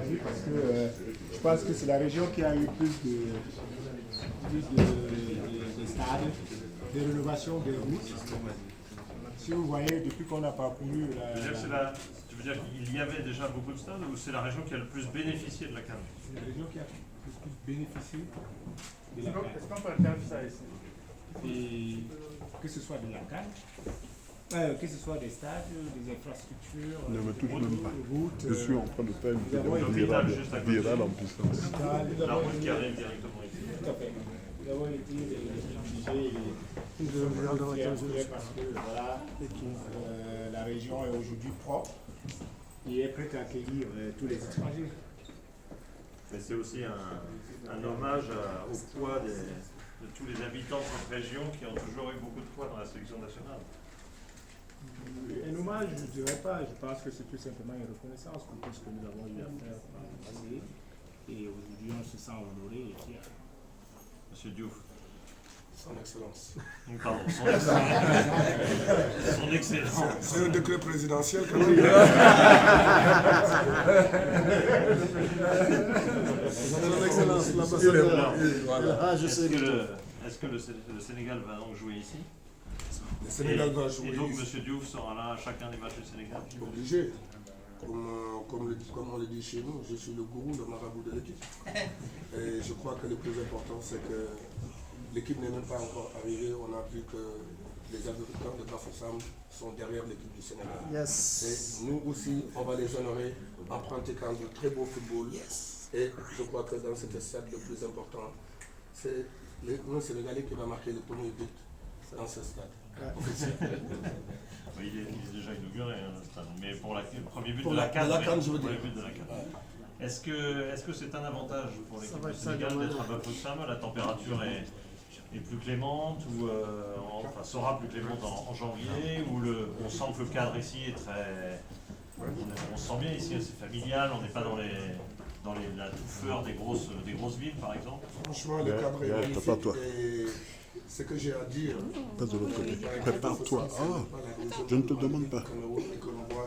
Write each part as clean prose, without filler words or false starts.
choisi parce que je pense que c'est la région qui a eu plus de stades, de rénovation des routes. Si vous voyez, depuis qu'on a parcouru Tu veux dire qu'il y avait déjà beaucoup de stades ou c'est la région qui a le plus bénéficié de la CAN? C'est la région qui a le plus bénéficié de la CAN. Est-ce qu'on peut faire ça ici? Et que ce soit de la CAN, que ce soit des stades, des infrastructures, Ne me touche même pas. routes. Je suis en train de faire une vidéo virale en puissance. La route qui arrive directement ici. Tout à fait. Nous avons été obligés parce que voilà, la région est aujourd'hui propre et est prête à accueillir tous les étrangers. Mais c'est aussi un hommage au poids de tous les habitants de cette région qui ont toujours eu beaucoup de poids dans la sélection nationale. Un hommage, je ne dirais pas, je pense que c'est tout simplement une reconnaissance pour tout ce que nous avons eu à faire par le passé. Et aujourd'hui, on se sent honoré et fier. Monsieur Diouf. Son Excellence. Pardon, son Excellence. Son Excellence. C'est un décret présidentiel quand même. Son Excellence, l'ambassadeur. Est-ce que le Sénégal va donc jouer ici? Le Sénégal va jouer. Et donc M. Diouf sera là à chacun des matchs du Sénégal? Obligé. Comme on le dit chez nous, je suis le gourou, le marabout de l'équipe. Et je crois que le plus important, c'est que l'équipe n'est même pas encore arrivée. On a vu que les agriculteurs de Bafoussam sont derrière l'équipe du Sénégal. Yes. Et nous aussi, on va les honorer en pratiquant du très beau football. Yes. Et je crois que dans cet stade, le plus important, c'est le Sénégalais qui va marquer le premier but dans ce stade. Il est déjà inauguré, hein, le stade. Mais pour le premier but Pour de la CAN, je veux dire. Est-ce que c'est un avantage pour l'équipe du Sénégal d'être à Bafoussam? La température est plus clémente ou enfin, sera plus clémente en janvier, ou on sent que le cadre ici est très... On se sent bien ici, c'est familial, on n'est pas dans la touffeur des grosses villes par exemple. Franchement, le cadre est magnifique. Et ce que j'ai à dire, Pas de l'autre côté. Prépare-toi. Ah, je ne te demande pas.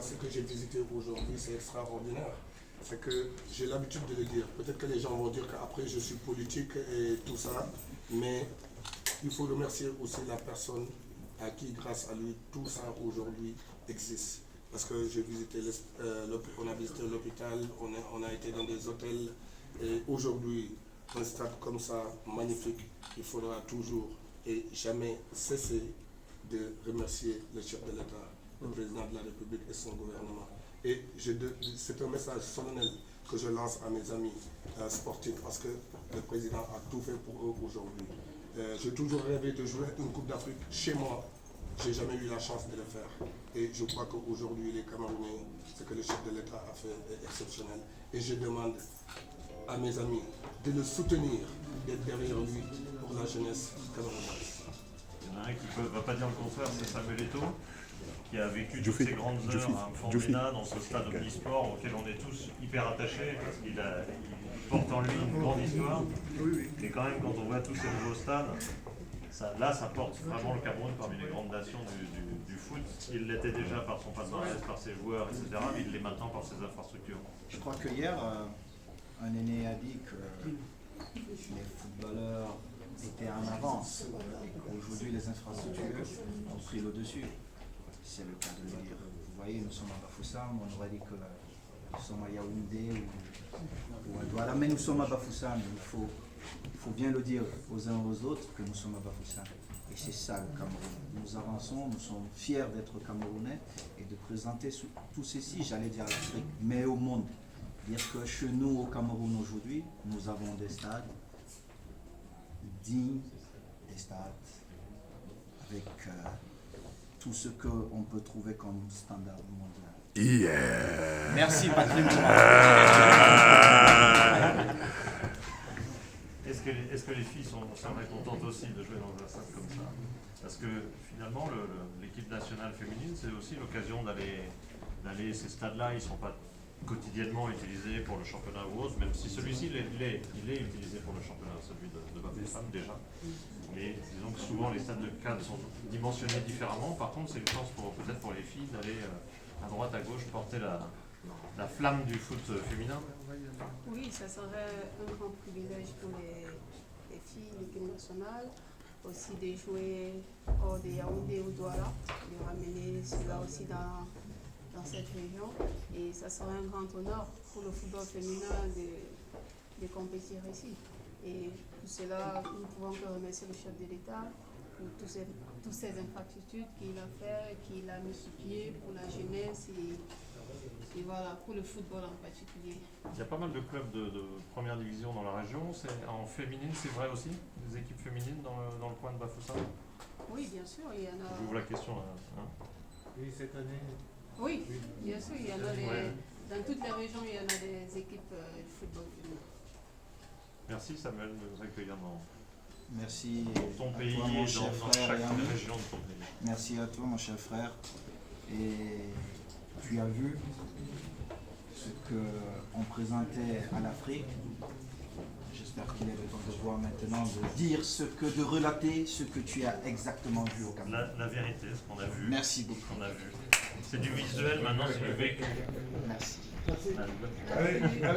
Ce que j'ai visité aujourd'hui, c'est extraordinaire. C'est que j'ai l'habitude de le dire. Peut-être que les gens vont dire qu'après je suis politique et tout ça, mais il faut remercier aussi la personne à qui, grâce à lui, tout ça aujourd'hui existe. Parce que j'ai visité, on a visité l'hôpital, on a été dans des hôtels, et aujourd'hui, un stade comme ça, magnifique, il faudra toujours et jamais cesser de remercier le chef de l'État, le président de la République et son gouvernement. Et c'est un message solennel que je lance à mes amis sportifs, parce que le président a tout fait pour eux aujourd'hui. J'ai toujours rêvé de jouer une Coupe d'Afrique chez moi. Je n'ai jamais eu la chance de le faire. Et je crois qu'aujourd'hui, les Camerounais, ce que le chef de l'État a fait est exceptionnel. Et je demande à mes amis de le soutenir, d'être derrière lui pour la jeunesse camerounaise. Il y en a un qui ne va pas dire le contraire, c'est Samuel Eto'o, qui a vécu toutes ces grandes heures à Mfandena, dans ce stade omnisport auquel on est tous hyper attachés, parce qu'il porte en lui une grande histoire. Mais quand même, quand on voit tous ces nouveaux stades, ça porte vraiment le Cameroun parmi les grandes nations du foot. Il l'était déjà par son palmarès, par ses joueurs, etc. Mais il l'est maintenant par ses infrastructures. Je crois que hier, un aîné a dit que les footballeurs étaient en avance. Aujourd'hui, les infrastructures ont pris le dessus. C'est le cas de le dire. Vous voyez, nous sommes à Bafoussam, on aurait dit que nous sommes à Yaoundé ou à Douala, mais nous sommes à Bafoussam. Il faut bien le dire aux uns aux autres que nous sommes à Bafoussam. Et c'est ça le Cameroun. Nous avançons, nous sommes fiers d'être Camerounais et de présenter tous ceci, j'allais dire à l'Afrique, mais au monde. Dire que chez nous, au Cameroun aujourd'hui, nous avons des stades dignes, des stades avec tout ce qu'on peut trouver comme standard mondial. Yeah. Merci Patrick. Est-ce que les filles seraient contentes aussi de jouer dans un stade comme ça? Parce que finalement, l'équipe nationale féminine, c'est aussi l'occasion d'aller ces stades-là, ils ne sont pas quotidiennement utilisés pour le championnat ou autre, même si celui-ci, il est utilisé pour le championnat, celui de Bafoussam déjà. Mais disons que souvent les stades de CAN sont dimensionnés différemment. Par contre, c'est une chance peut-être pour les filles d'aller à droite, à gauche, porter la la flamme du foot féminin. Oui, ça serait un grand privilège pour les filles, l'équipe nationale, aussi de jouer hors de Yaoundé ou Douala, de ramener cela aussi dans cette région. Et ça serait un grand honneur pour le football féminin de compétir ici. Et pour cela, nous ne pouvons que remercier le chef de l'État pour toutes ces infrastructures qu'il a fait, qu'il a mis sur pied pour la jeunesse et voilà, pour le football en particulier. Il y a pas mal de clubs de première division dans la région. En féminine, c'est vrai aussi? Des équipes féminines dans le coin de Bafoussam? Oui, bien sûr, il y en a. Je vous ouvre la question là. Hein. Oui, cette année. Oui, bien sûr, il y en a Ouais. dans toutes les régions, il y en a des équipes de football féminin. Merci Samuel de nous accueillir dans Merci ton à pays toi, et mon dans cher frère chaque et ami. région de ton pays. Merci à toi, mon cher frère. Et tu as vu ce qu'on présentait à l'Afrique. J'espère qu'il est le temps de voir maintenant de relater ce que tu as exactement vu au Cameroun. La vérité, ce qu'on a vu. Merci beaucoup. Ce qu'on a vu. C'est du visuel, maintenant c'est du vécu. Merci. Ah,